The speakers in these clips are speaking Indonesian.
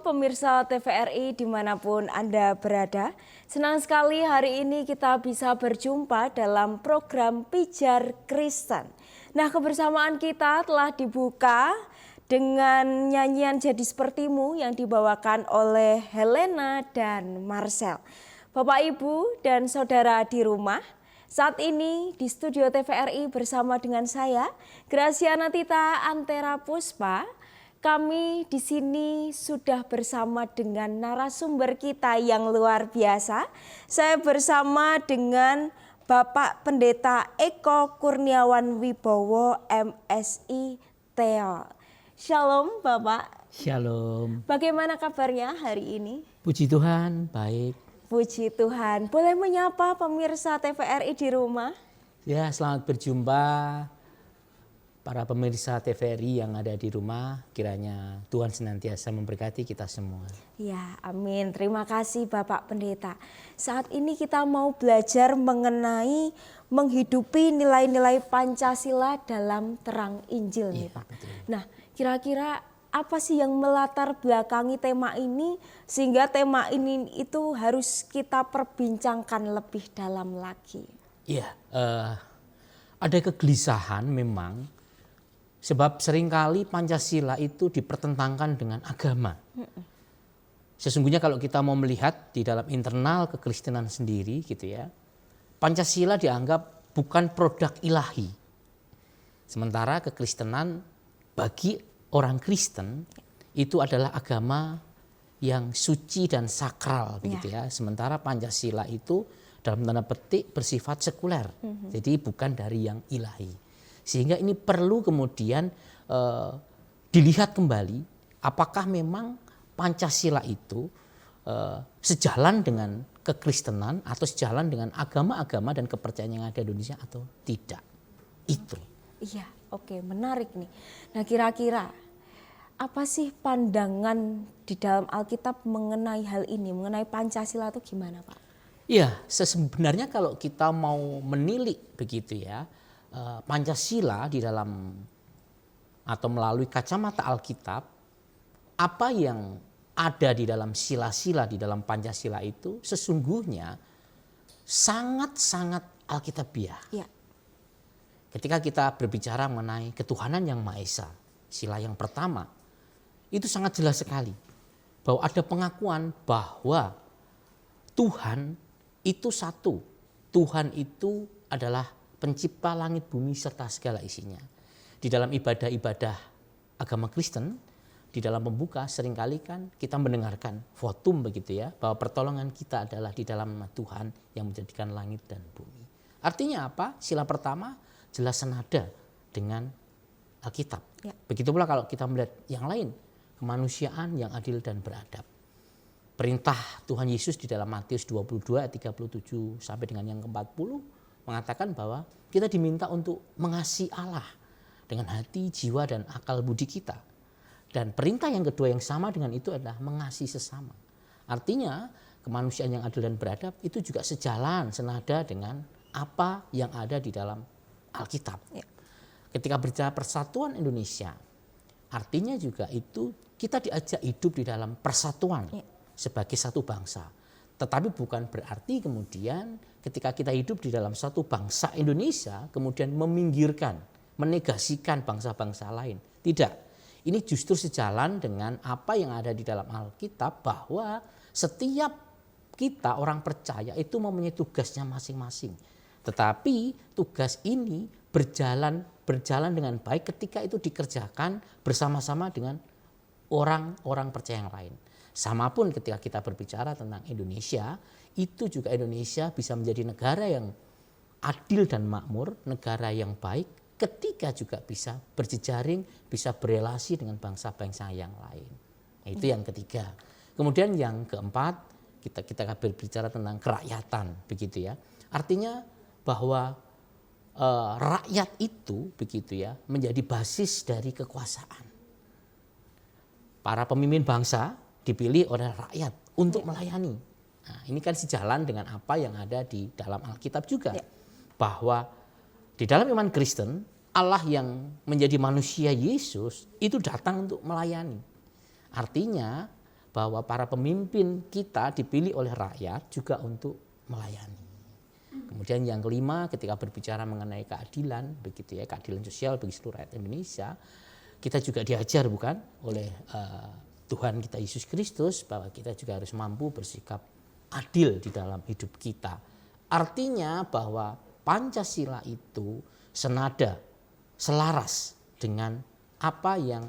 pemirsa TVRI dimanapun Anda berada. Senang sekali hari ini kita bisa berjumpa dalam program Pijar Kristen. Nah, kebersamaan kita telah dibuka dengan nyanyian Jadi Sepertimu yang dibawakan oleh Helena dan Marcel. Bapak, Ibu, dan Saudara di rumah, saat ini di studio TVRI bersama dengan saya, Graciana Tita Antera Puspa. Kami di sini sudah bersama dengan narasumber kita yang luar biasa. Saya bersama dengan Bapak Pendeta Eko Kurniawan Wibowo, MSI Theo. Shalom Bapak. Shalom. Bagaimana kabarnya hari ini? Puji Tuhan, baik. Puji Tuhan. Boleh menyapa pemirsa TVRI di rumah? Ya, selamat berjumpa para pemirsa TVRI yang ada di rumah. Kiranya Tuhan senantiasa memberkati kita semua. Ya, amin. Terima kasih Bapak Pendeta. Saat ini kita mau belajar mengenai menghidupi nilai-nilai Pancasila dalam terang Injil nih Pak. Betul. Nah, kira-kira apa sih yang melatar belakangi tema ini sehingga tema ini itu harus kita perbincangkan lebih dalam lagi? Iya, ada kegelisahan memang sebab seringkali Pancasila itu dipertentangkan dengan agama. Sesungguhnya kalau kita mau melihat di dalam internal kekristenan sendiri gitu ya, Pancasila dianggap bukan produk ilahi. Sementara kekristenan bagi orang Kristen itu adalah agama yang suci dan sakral begitu ya. Sementara Pancasila itu dalam tanda petik bersifat sekuler. Jadi bukan dari yang ilahi. Sehingga ini perlu kemudian dilihat kembali apakah memang Pancasila itu sejalan dengan kekristenan atau sejalan dengan agama-agama dan kepercayaan yang ada di Indonesia atau tidak. Itu. Iya, oke, menarik nih. Nah, kira-kira apa sih pandangan di dalam Alkitab mengenai hal ini, mengenai Pancasila itu gimana Pak? Iya, sebenarnya kalau kita mau menilik begitu ya, Pancasila di dalam atau melalui kacamata Alkitab, apa yang ada di dalam sila-sila di dalam Pancasila itu sesungguhnya sangat-sangat Alkitabiah. Ya. Ketika kita berbicara mengenai ketuhanan yang Maha Esa, sila yang pertama, itu sangat jelas sekali bahwa ada pengakuan bahwa Tuhan itu satu. Tuhan itu adalah pencipta langit bumi serta segala isinya. Di dalam ibadah-ibadah agama Kristen, di dalam pembuka seringkali kan kita mendengarkan votum begitu ya, bahwa pertolongan kita adalah di dalam nama Tuhan yang menjadikan langit dan bumi. Artinya apa? Sila pertama jelas senada dengan Alkitab. Ya. Begitu pula kalau kita melihat yang lain, kemanusiaan yang adil dan beradab. Perintah Tuhan Yesus di dalam Matius 22 ayat 37 sampai dengan yang ke-40 mengatakan bahwa kita diminta untuk mengasihi Allah dengan hati, jiwa, dan akal budi kita. Dan perintah yang kedua yang sama dengan itu adalah mengasihi sesama. Artinya kemanusiaan yang adil dan beradab itu juga sejalan, senada dengan apa yang ada di dalam Alkitab. Ya. Ketika berbicara persatuan Indonesia, artinya juga itu kita diajak hidup di dalam persatuan sebagai satu bangsa. Tetapi bukan berarti kemudian ketika kita hidup di dalam satu bangsa Indonesia kemudian meminggirkan, menegasikan bangsa-bangsa lain. Tidak. Ini justru sejalan dengan apa yang ada di dalam Alkitab bahwa setiap kita orang percaya itu mempunyai tugasnya masing-masing. Tetapi tugas ini berjalan dengan baik ketika itu dikerjakan bersama-sama dengan orang-orang percaya yang lain. Sama pun ketika kita berbicara tentang Indonesia, itu juga Indonesia bisa menjadi negara yang adil dan makmur, negara yang baik ketika juga bisa berjejaring, bisa berelasi dengan bangsa-bangsa yang lain. Nah, itu yang ketiga. Kemudian yang keempat, kita berbicara tentang kerakyatan, begitu ya. Artinya bahwa rakyat itu begitu ya menjadi basis dari kekuasaan. Para pemimpin bangsa dipilih oleh rakyat untuk melayani. Nah, ini kan sejalan dengan apa yang ada di dalam Alkitab juga. Bahwa di dalam iman Kristen, Allah yang menjadi manusia Yesus itu datang untuk melayani. Artinya bahwa para pemimpin kita dipilih oleh rakyat juga untuk melayani. Kemudian yang kelima, ketika berbicara mengenai keadilan, begitu ya, keadilan sosial bagi seluruh rakyat Indonesia, kita juga diajar bukan oleh Tuhan kita Yesus Kristus bahwa kita juga harus mampu bersikap adil di dalam hidup kita. Artinya bahwa Pancasila itu senada, selaras dengan apa yang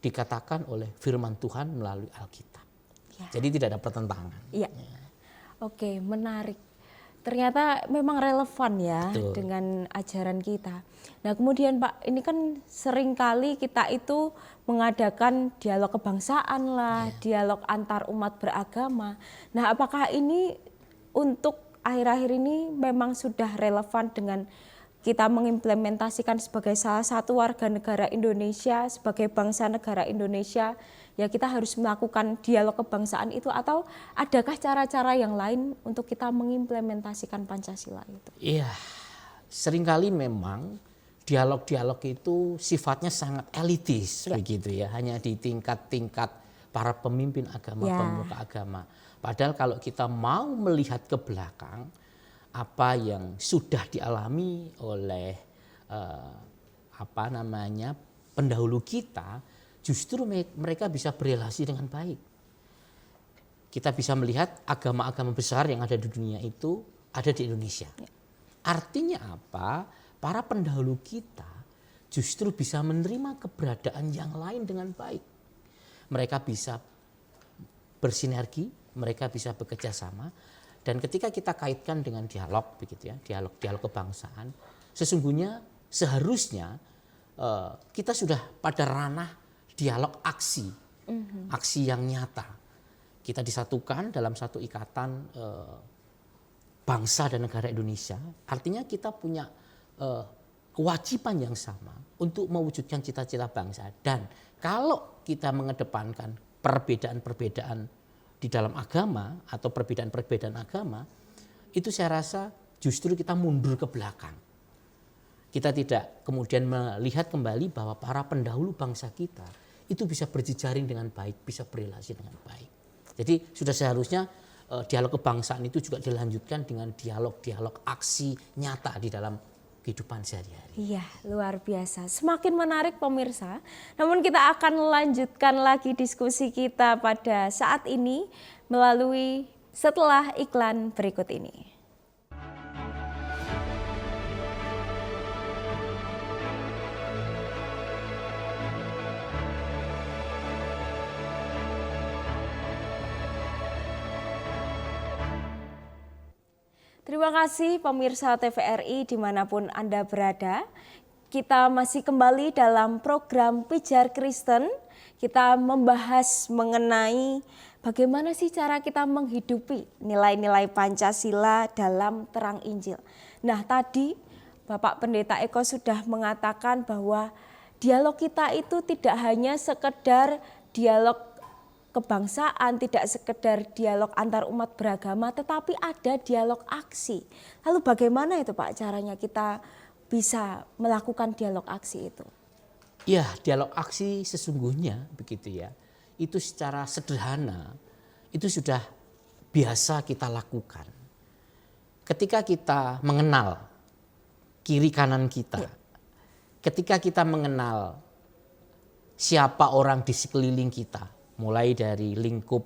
dikatakan oleh firman Tuhan melalui Alkitab. Ya. Jadi tidak ada pertentangan. Iya. Ya. Oke, menarik. Ternyata memang relevan ya. Betul. Dengan ajaran kita. Nah kemudian Pak, ini kan seringkali kita itu mengadakan dialog kebangsaan lah, dialog antar umat beragama. Nah apakah ini untuk akhir-akhir ini memang sudah relevan dengan kita mengimplementasikan sebagai salah satu warga negara Indonesia, sebagai bangsa negara Indonesia, ya kita harus melakukan dialog kebangsaan itu, atau adakah cara-cara yang lain untuk kita mengimplementasikan Pancasila itu? Iya, seringkali memang dialog-dialog itu sifatnya sangat elitis begitu ya, hanya di tingkat-tingkat para pemimpin agama, pemuka agama. Padahal kalau kita mau melihat ke belakang, apa yang sudah dialami oleh pendahulu kita, justru mereka bisa berelasi dengan baik. Kita bisa melihat agama-agama besar yang ada di dunia itu ada di Indonesia. Artinya apa? Para pendahulu kita justru bisa menerima keberadaan yang lain dengan baik. Mereka bisa bersinergi, mereka bisa bekerja sama. Dan ketika kita kaitkan dengan dialog, begitu ya, dialog kebangsaan, sesungguhnya seharusnya kita sudah pada ranah dialog aksi, aksi yang nyata. Kita disatukan dalam satu ikatan bangsa dan negara Indonesia. Artinya kita punya kewajiban yang sama untuk mewujudkan cita-cita bangsa. Dan kalau kita mengedepankan perbedaan-perbedaan di dalam agama atau perbedaan-perbedaan agama, itu saya rasa justru kita mundur ke belakang. Kita tidak kemudian melihat kembali bahwa para pendahulu bangsa kita itu bisa berjejaring dengan baik, bisa berrelasi dengan baik. Jadi sudah seharusnya dialog kebangsaan itu juga dilanjutkan dengan dialog-dialog aksi nyata di dalam kehidupan sehari-hari. Iya, luar biasa. Semakin menarik pemirsa. Namun kita akan lanjutkan lagi diskusi kita pada saat ini melalui setelah iklan berikut ini. Terima kasih pemirsa TVRI dimanapun Anda berada. Kita masih kembali dalam program Pijar Kristen. Kita membahas mengenai bagaimana sih cara kita menghidupi nilai-nilai Pancasila dalam terang Injil. Nah tadi Bapak Pendeta Eko sudah mengatakan bahwa dialog kita itu tidak hanya sekedar dialog kebangsaan, tidak sekedar dialog antar umat beragama, tetapi ada dialog aksi. Lalu bagaimana itu Pak caranya kita bisa melakukan dialog aksi itu? Ya, dialog aksi sesungguhnya begitu ya, itu secara sederhana, itu sudah biasa kita lakukan. Ketika kita mengenal kiri kanan kita, ketika kita mengenal siapa orang di sekeliling kita, mulai dari lingkup,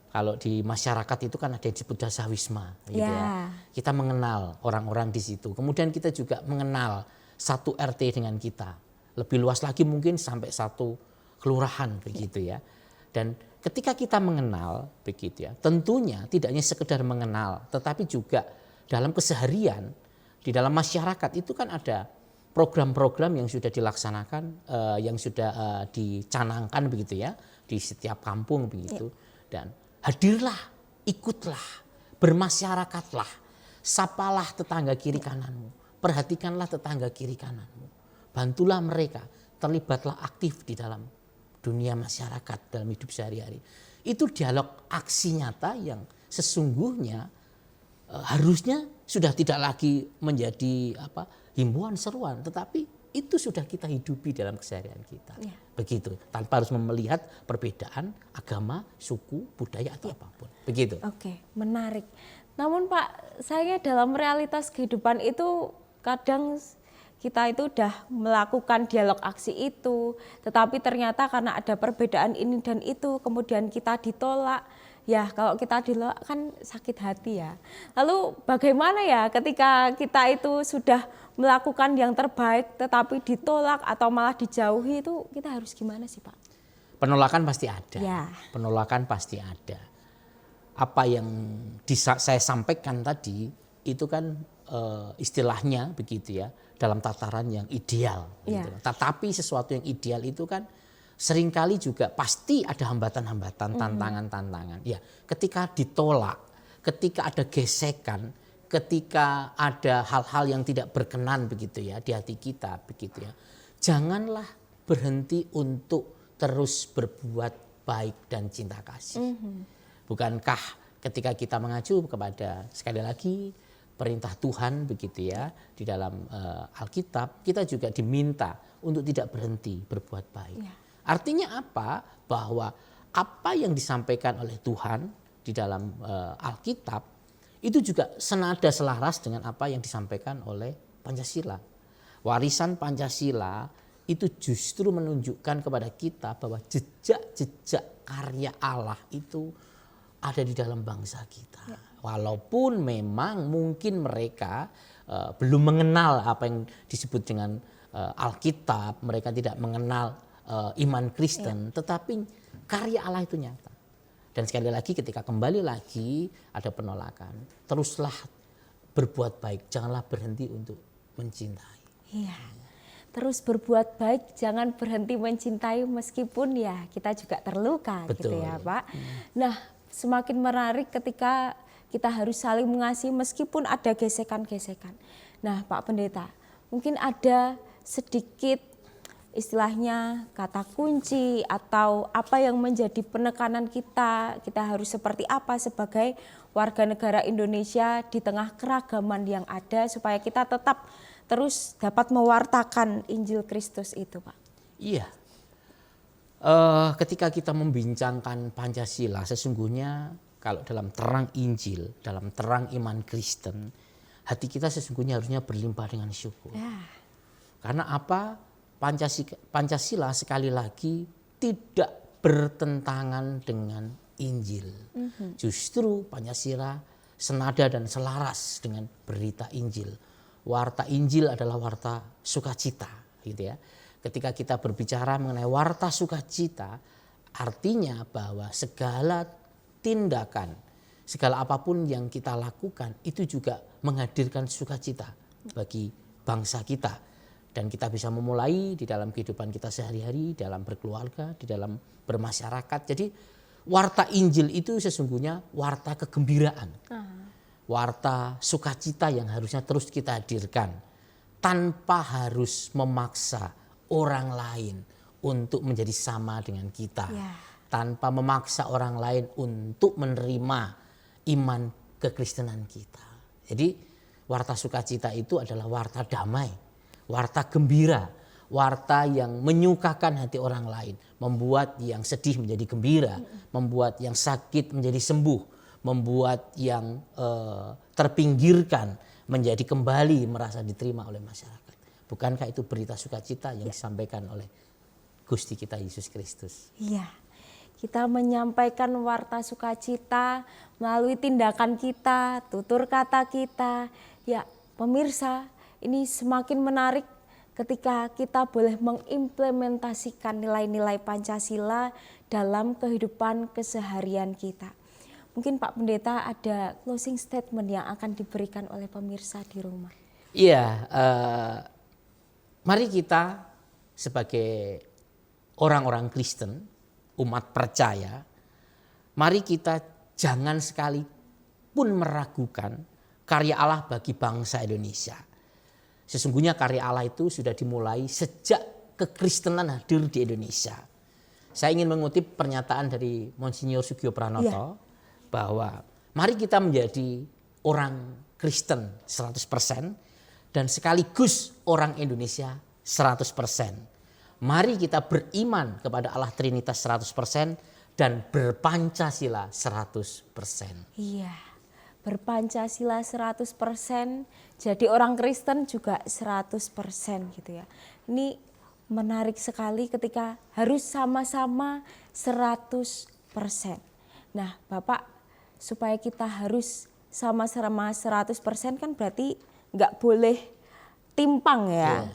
kalau di masyarakat itu kan ada yang disebut dasawisma, gitu ya. Kita mengenal orang-orang di situ. Kemudian kita juga mengenal satu RT dengan kita. Lebih luas lagi mungkin sampai satu kelurahan begitu ya. Dan ketika kita mengenal begitu ya, tentunya tidak hanya sekedar mengenal, tetapi juga dalam keseharian di dalam masyarakat itu kan ada program-program yang sudah dilaksanakan, yang sudah dicanangkan begitu ya, di setiap kampung begitu. Dan hadirlah, ikutlah, bermasyarakatlah, sapalah tetangga kiri kananmu, perhatikanlah tetangga kiri kananmu, bantulah mereka, terlibatlah aktif di dalam dunia masyarakat, dalam hidup sehari-hari. Itu dialog aksi nyata yang sesungguhnya harusnya sudah tidak lagi menjadi himbauan seruan, tetapi itu sudah kita hidupi dalam keseharian kita. Ya. Begitu, tanpa harus melihat perbedaan agama, suku, budaya atau apapun. Begitu. Oke, menarik. Namun Pak, saya dalam realitas kehidupan itu kadang kita itu udah melakukan dialog aksi itu, tetapi ternyata karena ada perbedaan ini dan itu, kemudian kita ditolak. Ya kalau kita ditolak kan sakit hati ya. Lalu bagaimana ya ketika kita itu sudah melakukan yang terbaik tetapi ditolak atau malah dijauhi, itu kita harus gimana sih Pak? Penolakan pasti ada. Ya. Penolakan pasti ada. Apa yang saya sampaikan tadi itu kan istilahnya begitu ya, dalam tataran yang ideal. Ya. Gitu. Tetapi sesuatu yang ideal itu kan seringkali juga pasti ada hambatan-hambatan, tantangan-tantangan. Ya, ketika ditolak, ketika ada gesekan, ketika ada hal-hal yang tidak berkenan begitu ya di hati kita begitu ya. Janganlah berhenti untuk terus berbuat baik dan cinta kasih. Bukankah ketika kita mengacu kepada sekali lagi perintah Tuhan begitu ya di dalam Alkitab, kita juga diminta untuk tidak berhenti berbuat baik. Ya. Artinya apa? Bahwa apa yang disampaikan oleh Tuhan di dalam Alkitab itu juga senada selaras dengan apa yang disampaikan oleh Pancasila. Warisan Pancasila itu justru menunjukkan kepada kita bahwa jejak-jejak karya Allah itu ada di dalam bangsa kita. Ya. Walaupun memang mungkin mereka belum mengenal apa yang disebut dengan Alkitab, mereka tidak mengenal iman Kristen, tetapi karya Allah itu nyata. Dan sekali lagi ketika kembali lagi ada penolakan, teruslah berbuat baik, janganlah berhenti untuk mencintai. Iya. Terus berbuat baik, jangan berhenti mencintai meskipun ya kita juga terluka. Betul. Gitu ya Pak. Nah, semakin menarik ketika kita harus saling mengasihi meskipun ada gesekan-gesekan. Nah, Pak Pendeta, mungkin ada sedikit istilahnya kata kunci atau apa yang menjadi penekanan kita harus seperti apa sebagai warga negara Indonesia di tengah keragaman yang ada supaya kita tetap terus dapat mewartakan Injil Kristus itu Pak. Iya, ketika kita membincangkan Pancasila sesungguhnya kalau dalam terang Injil, dalam terang iman Kristen, hati kita sesungguhnya harusnya berlimpah dengan syukur. Ya. Karena apa? Pancasila sekali lagi tidak bertentangan dengan Injil. Justru Pancasila senada dan selaras dengan berita Injil. Warta Injil adalah warta sukacita, gitu ya. Ketika kita berbicara mengenai warta sukacita, artinya bahwa segala tindakan, segala apapun yang kita lakukan itu juga menghadirkan sukacita bagi bangsa kita. Dan kita bisa memulai di dalam kehidupan kita sehari-hari, dalam berkeluarga, di dalam bermasyarakat. Jadi warta Injil itu sesungguhnya warta kegembiraan. Warta sukacita yang harusnya terus kita hadirkan. Tanpa harus memaksa orang lain untuk menjadi sama dengan kita. Ya. Tanpa memaksa orang lain untuk menerima iman kekristenan kita. Jadi warta sukacita itu adalah warta damai. Warta gembira, warta yang menyukakan hati orang lain, membuat yang sedih menjadi gembira, membuat yang sakit menjadi sembuh, membuat yang terpinggirkan menjadi kembali merasa diterima oleh masyarakat. Bukankah itu berita sukacita yang disampaikan oleh Gusti kita Yesus Kristus? Iya, kita menyampaikan warta sukacita melalui tindakan kita, tutur kata kita. Ya, pemirsa, ini semakin menarik ketika kita boleh mengimplementasikan nilai-nilai Pancasila dalam kehidupan keseharian kita. Mungkin Pak Pendeta ada closing statement yang akan diberikan oleh pemirsa di rumah. Iya, mari kita sebagai orang-orang Kristen, umat percaya, mari kita jangan sekali pun meragukan karya Allah bagi bangsa Indonesia. Sesungguhnya karya Allah itu sudah dimulai sejak kekristenan hadir di Indonesia. Saya ingin mengutip pernyataan dari Monsinyur Sugio Pranoto bahwa mari kita menjadi orang Kristen 100% dan sekaligus orang Indonesia 100%. Mari kita beriman kepada Allah Trinitas 100% dan berpancasila 100%. Iya, berpancasila 100%, jadi orang Kristen juga 100% gitu ya. Ini menarik sekali ketika harus sama-sama 100%. Nah, Bapak, supaya kita harus sama-sama 100% kan berarti nggak boleh timpang ya.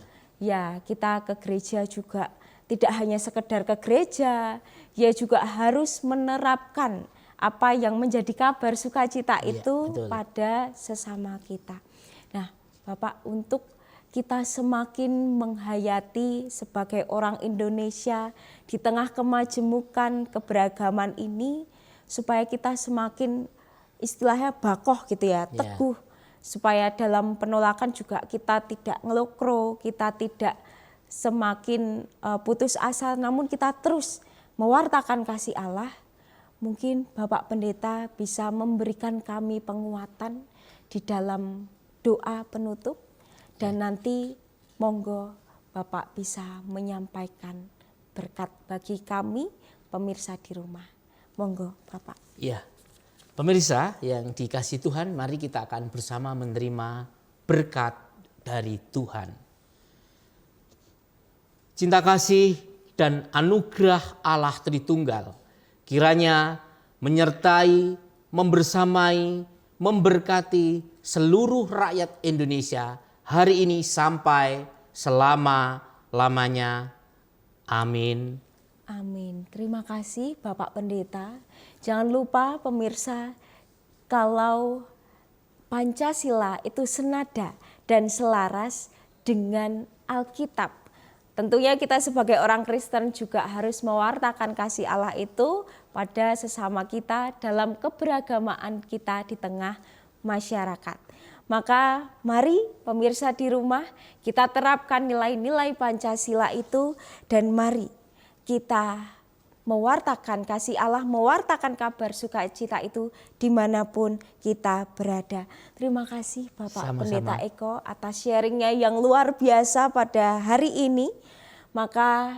Ya, kita ke gereja juga tidak hanya sekedar ke gereja, ya juga harus menerapkan apa yang menjadi kabar sukacita itu betul. pada sesama kita. Nah, Bapak, untuk kita semakin menghayati sebagai orang Indonesia di tengah kemajemukan keberagaman ini, supaya kita semakin istilahnya bakoh gitu ya, teguh. Supaya dalam penolakan juga kita tidak ngelokro, kita tidak semakin putus asa, namun kita terus mewartakan kasih Allah. Mungkin Bapak Pendeta bisa memberikan kami penguatan di dalam doa penutup, dan nanti monggo Bapak bisa menyampaikan berkat bagi kami pemirsa di rumah. Monggo Bapak. Ya, pemirsa yang dikasihi Tuhan, mari kita akan bersama menerima berkat dari Tuhan. Cinta kasih dan anugerah Allah Tritunggal kiranya menyertai, membersamai, memberkati seluruh rakyat Indonesia hari ini sampai selama-lamanya. Amin. Amin. Terima kasih Bapak Pendeta. Jangan lupa pemirsa, kalau Pancasila itu senada dan selaras dengan Alkitab. Tentunya kita sebagai orang Kristen juga harus mewartakan kasih Allah itu pada sesama kita dalam keberagamaan kita di tengah masyarakat. Maka mari pemirsa di rumah kita terapkan nilai-nilai Pancasila itu, dan mari kita mewartakan kasih Allah, mewartakan kabar sukacita itu dimanapun kita berada. Terima kasih Bapak Pendeta Eko atas sharingnya yang luar biasa pada hari ini. Maka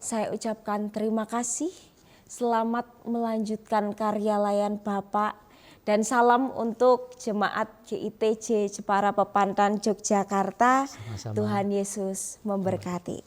saya ucapkan terima kasih, selamat melanjutkan karya layan Bapak, dan salam untuk jemaat GITJ Jepara Pepantan Yogyakarta. Sama-sama. Tuhan Yesus memberkati.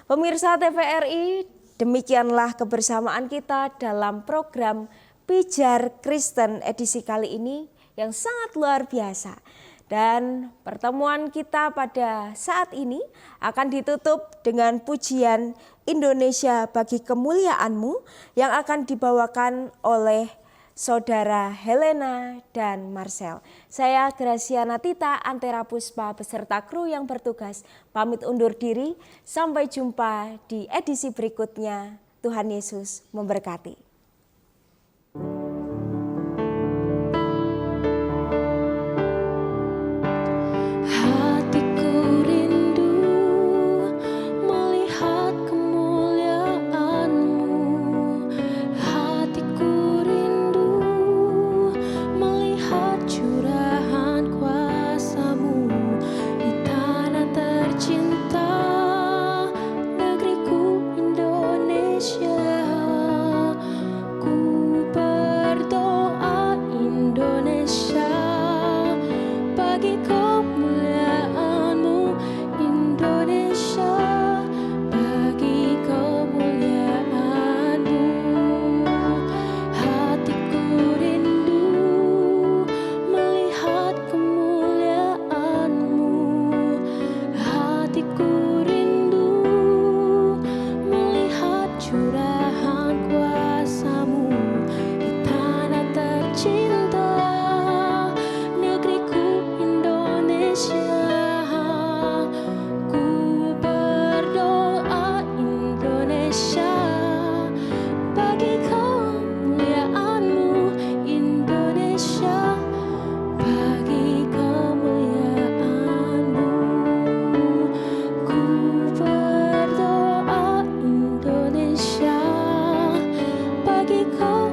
Pemirsa TVRI, demikianlah kebersamaan kita dalam program Pijar Kristen edisi kali ini yang sangat luar biasa. Dan pertemuan kita pada saat ini akan ditutup dengan pujian Indonesia Bagi Kemuliaan-Mu yang akan dibawakan oleh Saudara Helena dan Marcel. Saya Graciana Tita Antera Puspa beserta kru yang bertugas pamit undur diri. Sampai jumpa di edisi berikutnya. Tuhan Yesus memberkati. Bagi kau